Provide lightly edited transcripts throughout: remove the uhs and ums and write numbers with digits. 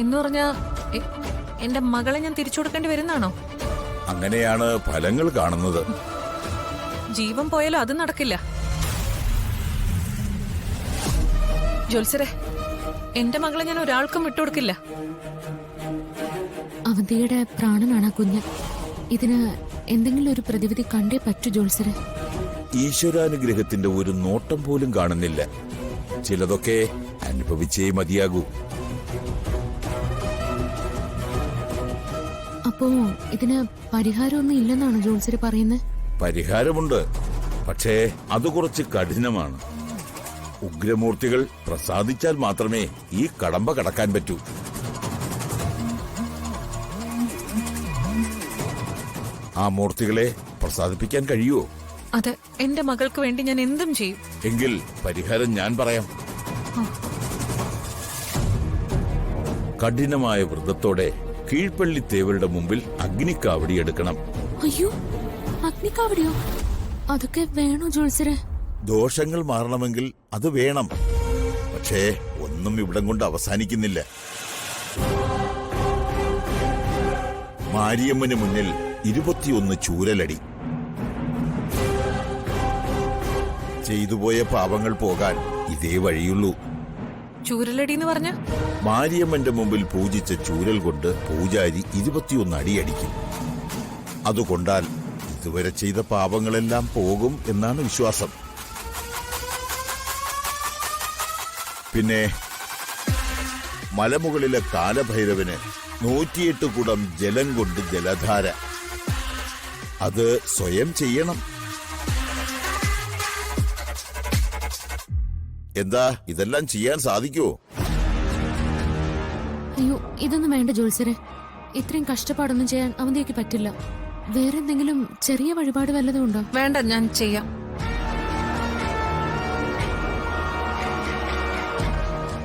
എന്ന് പറഞ്ഞാ എന്റെ മകളെ ഞാൻ തിരിച്ചു കൊടുക്കേണ്ടി വരുന്നാണോ? അങ്ങനെയാണ് ഫലങ്ങൾ കാണുന്നത്. ജീവൻ പോയാലും അത് നടക്കില്ല. ജോത്സരെ, എന്റെ മകളെ ഞാൻ ഒരാൾക്കും വിട്ടുകൊടുക്കില്ല. അവന്തിയുടെ പ്രാണനാണ് ആ കുഞ്ഞ്. ഇതിന് എന്തെങ്കിലും ഒരു പ്രതിവിധി കണ്ടേ പറ്റൂ ജോത്സരെ. ഈശ്വരാനുഗ്രഹത്തിന്റെ ഒരു നോട്ടം പോലും കാണുന്നില്ല. ചിലതൊക്കെ അനുഭവിച്ചേ മതിയാകൂ. അപ്പോ ഇതിന് പരിഹാരമൊന്നും ഇല്ലെന്നാണ് ജോത്സര് പറയുന്നത്? പരിഹാരമുണ്ട്, പക്ഷേ അത് കുറച്ച് കഠിനമാണ്. ഉഗ്രമൂർത്തികൾ പ്രസാദിച്ചാൽ മാത്രമേ ഈ കടമ്പ കടക്കാൻ പറ്റൂ. ആ മൂർത്തികളെ പ്രസാദിപ്പിക്കാൻ കഴിയുമോ? അതെ, എന്റെ മകൾക്ക് വേണ്ടി ഞാൻ എന്തും ചെയ്യും. എങ്കിൽ പരിഹാരം ഞാൻ പറയാം. കഠിനമായ വ്രതത്തോടെ കീഴ്പള്ളി തേവരുടെ മുമ്പിൽ അഗ്നിക്കാവടി എടുക്കണം. അയ്യോ, അഗ്നിക്കാവടിയോ? അതൊക്കെ വേണോ ജോത്സരെ? ദോഷങ്ങൾ മാറണമെങ്കിൽ അത് വേണം. പക്ഷേ ഒന്നും ഇവിടം കൊണ്ട് അവസാനിക്കുന്നില്ല. മാരിയമ്മന് മുന്നിൽ 21 ചൂരലടി. ചെയ്തുപോയ പാപങ്ങൾ പോകാൻ ഇതേ വഴിയുള്ളൂ. ചൂരലടി എന്ന് പറഞ്ഞ? മാരിയമ്മന്റെ മുമ്പിൽ പൂജിച്ച ചൂരൽ കൊണ്ട് പൂജാരി 21 അടിയടിക്കും. അതുകൊണ്ടാൽ ഇതുവരെ ചെയ്ത പാപങ്ങളെല്ലാം പോകും എന്നാണ് വിശ്വാസം. പിന്നെ മലമുകളിലെ കാലഭൈരവന് 108 കുടം ജലം കൊണ്ട് ജലധാര. അത് സ്വയം ചെയ്യണം. എന്താ, ഇതെല്ലാം ചെയ്യാൻ സാധിക്കുമോ? അയ്യോ, ഇതൊന്നും വേണ്ട ജോത്സരെ. ഇത്രയും കഷ്ടപ്പാടൊന്നും ചെയ്യാൻ അവന്തിക്ക് പറ്റില്ല. വേറെ എന്തെങ്കിലും ചെറിയ വഴിപാട് വല്ലതും ഉണ്ടോ? വേണ്ട, ഞാൻ ചെയ്യാം.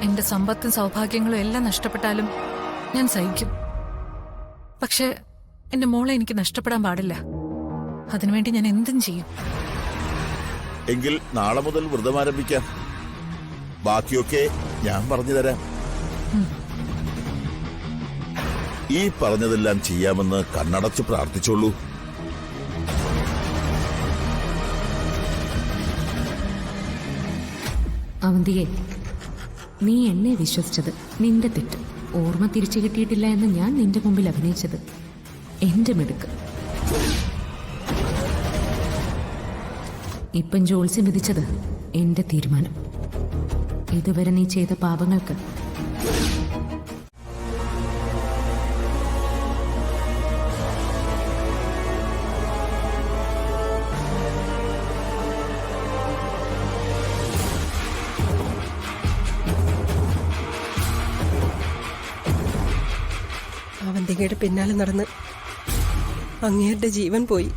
എന്റെ സമ്പത്തും സൗഭാഗ്യങ്ങളും എല്ലാം നഷ്ടപ്പെട്ടാലും ഞാൻ സഹിക്കും. പക്ഷെ എന്റെ മോളെ എനിക്ക് നഷ്ടപ്പെടാൻ പാടില്ല. അതിനുവേണ്ടി ഞാൻ എന്തും ചെയ്യും. എങ്കിൽ നാളെ മുതൽ വ്രതം ആരംഭിക്കാം. ബാക്കിയൊക്കെ ഞാൻ പറഞ്ഞു തരാം. ഈ പറഞ്ഞതെല്ലാം ചെയ്യാമെന്ന് കണ്ണടച്ച് പ്രാർത്ഥിച്ചോളൂ. അവന്തിയെ, നീ എന്നെ വിശ്വസിച്ചത് നിന്റെ തെറ്റ്. ഓർമ്മ തിരിച്ചു കിട്ടിയിട്ടില്ല എന്ന് ഞാൻ നിന്റെ മുമ്പിൽ അഭിനയിച്ചത് എന്റെ മിടുക്ക്. ഇപ്പം ജോത്സ്യം വിധിച്ചത് എന്റെ തീരുമാനം. ഇതുവരെ നീ ചെയ്ത പാപങ്ങൾക്ക് അവന്തികയുടെ പിന്നാലെ നടന്ന് അങ്ങേരുടെ ജീവൻ പോയി.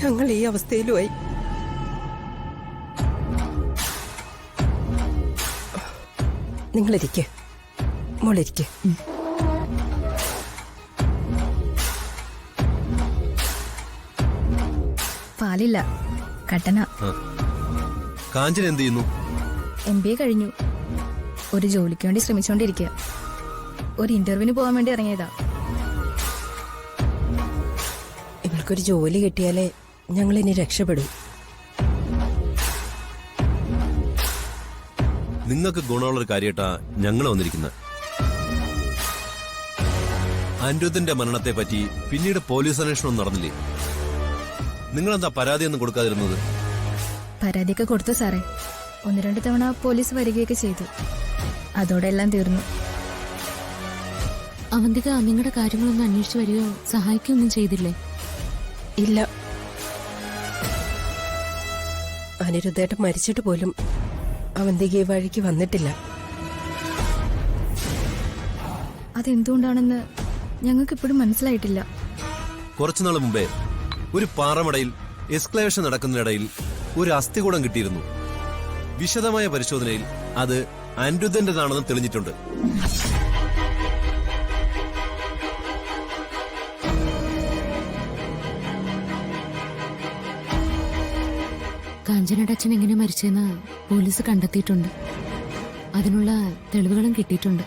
ഞങ്ങൾ ഈ അവസ്ഥയിലുമായി. നിങ്ങളിരിക്കെ, മോളിരിക്കെ. പാലില്ല, കട്ടന. കാഞ്ചന എന്ത് ചെയ്യുന്നു? MBA കഴിഞ്ഞു. ഒരു ജോലിക്ക് വേണ്ടി ശ്രമിച്ചുകൊണ്ടിരിക്കുക. ഒരു ഇന്റർവ്യൂവിന് പോകാൻ വേണ്ടി ഇറങ്ങിയതാ. ഇവൾക്കൊരു ജോലി കിട്ടിയാലേ ഞങ്ങൾ ഇനി രക്ഷപ്പെടൂ. നിങ്ങൾക്ക് ഗുണമുള്ളൊരു കാര്യമായിട്ടാ ഞങ്ങൾ വന്നിരിക്കുന്നത്. അനിരുദ്ധന്റെ മരണത്തെ പറ്റി പിന്നീട് പോലീസ് അന്വേഷണം നടന്നില്ലേ? നിങ്ങളെന്താ പരാതിയൊന്നും കൊടുക്കാതിരുന്നത്? പരാതിയൊക്കെ കൊടുത്തു സാറേ. 1-2 തവണ പോലീസ് വരികയൊക്കെ ചെയ്തു. അതോടെ എല്ലാം തീർന്നു. അവന്തിക നിങ്ങളുടെ കാര്യങ്ങളൊന്നും അന്വേഷിച്ചു വരികയോ സഹായിക്കുകയൊന്നും ചെയ്തില്ലേ? ഇല്ല. അനിരുദ്ധേട്ടൻ മരിച്ചിട്ട് പോലും അവന്തിക ഈ വഴിക്ക് വന്നിട്ടില്ല. അതെന്തുകൊണ്ടാണെന്ന് ഞങ്ങൾക്ക് ഇപ്പോഴും മനസ്സിലായിട്ടില്ല. കുറച്ചുനാൾ മുമ്പേ ഒരു പാറമടയിൽ എക്സ്ക്ലേവേഷൻ നടക്കുന്നതിനിടയിൽ ഒരു അസ്ഥികൂടം കിട്ടിയിരുന്നു. വിശദമായ പരിശോധനയിൽ അത് അനിരുദ്ധന്റേതാണെന്ന് തെളിഞ്ഞിട്ടുണ്ട്. കാഞ്ചനയുടെ അച്ഛൻ എങ്ങനെ മരിച്ചെന്ന് പോലീസ് കണ്ടെത്തിയിട്ടുണ്ട്. അതിനുള്ള തെളിവുകളും കിട്ടിയിട്ടുണ്ട്.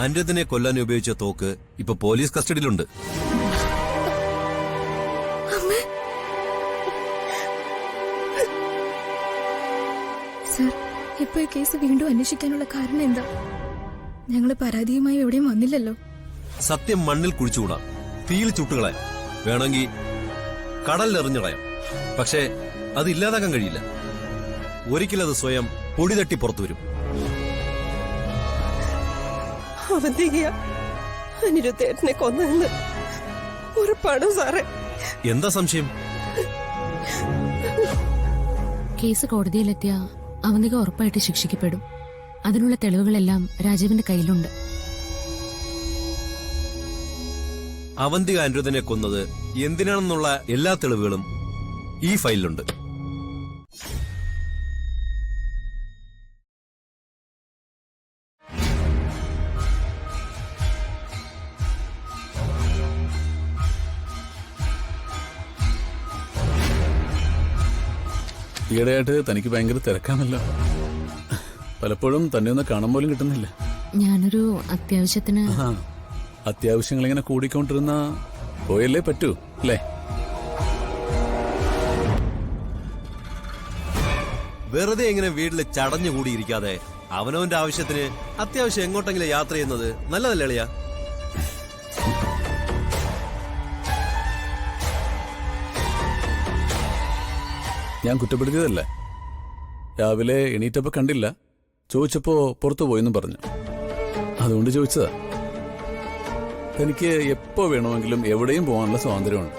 അനിരുദ്ധിനെ കൊല്ലാൻ ഉപയോഗിച്ച തോക്ക് ഇപ്പൊ പോലീസ് കസ്റ്റഡിയിലുണ്ട്. സർ, ഇപ്പൊ ഈ കേസ് വീണ്ടും അന്വേഷിക്കാനുള്ള കാരണം എന്താ? ഞങ്ങള് പരാതിയുമായി എവിടെയും വന്നില്ലല്ലോ. സത്യം മണ്ണിൽ കുഴിച്ചുകൂടാം, തീയിൽ ചുട്ടുകളയാം, വേണമെങ്കിൽ കടലിലെറിഞ്ഞളയാം. പക്ഷേ അത് ഇല്ലാതാക്കാൻ കഴിയില്ല. ഒരിക്കലത് സ്വയം പൊടി തട്ടി പുറത്തു വരും. അവന്തിക അനിരുദ്ധേട്ടനെ കൊന്നെന്ന് ഉറപ്പാണ് സാറേ. എന്താ സംശയം? കേസ് കോടതിയിലെത്തിയ അവന്തിക ഉറപ്പായിട്ട് ശിക്ഷിക്കപ്പെടും. അതിനുള്ള തെളിവുകളെല്ലാം രാജീവിന്റെ കയ്യിലുണ്ട്. അവന്തിക അനിരുദ്ധനെ കൊന്നത് എന്തിനാണെന്നുള്ള എല്ലാ തെളിവുകളും ഈ ഫയലിലുണ്ട്. ഈയിടെയായിട്ട് തനിക്ക് ഭയങ്കര തിരക്കാണല്ലോ. പലപ്പോഴും തന്നെ ഒന്ന് കാണാൻ പോലും കിട്ടുന്നില്ല. ഞാനൊരു അത്യാവശ്യത്തിന് അത്യാവശ്യങ്ങൾ ഇങ്ങനെ കൂടിക്കൊണ്ടിരുന്ന പോയല്ലേ പറ്റൂ അല്ലേ? വെറുതെ ഇങ്ങനെ വീട്ടിൽ ചടഞ്ഞുകൂടിയിരിക്കാതെ അവനവന്റെ ആവശ്യത്തിന് അത്യാവശ്യം എങ്ങോട്ടെങ്കിലും യാത്ര ചെയ്യുന്നത് നല്ലതല്ലേ അളിയാ? ഞാൻ കുറ്റപ്പെടുത്തിയതല്ലേ. രാവിലെ എണീറ്റപ്പോ കണ്ടില്ല, ചോദിച്ചപ്പോ പുറത്തു പോയെന്നും പറഞ്ഞു. അതുകൊണ്ട് ചോദിച്ചതാ. തനിക്ക് എപ്പോ വേണമെങ്കിലും എവിടെയും പോകാനുള്ള സ്വാതന്ത്ര്യമുണ്ട്.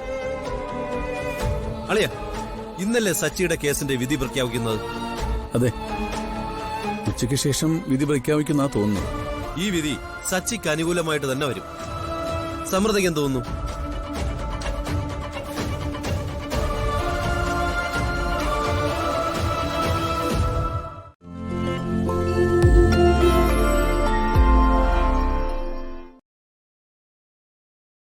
അളിയ, ഇന്നല്ലേ സച്ചിയുടെ കേസിന്റെ വിധി പ്രഖ്യാപിക്കുന്നത്? അതെ, ഉച്ചയ്ക്ക് ശേഷം വിധി പ്രഖ്യാപിക്കുന്ന തോന്നുന്നു. ഈ വിധി സച്ചിക്ക് അനുകൂലമായിട്ട് തന്നെ വരും. സമൃദ്ധയ്ക്ക് എന്ത് തോന്നുന്നു?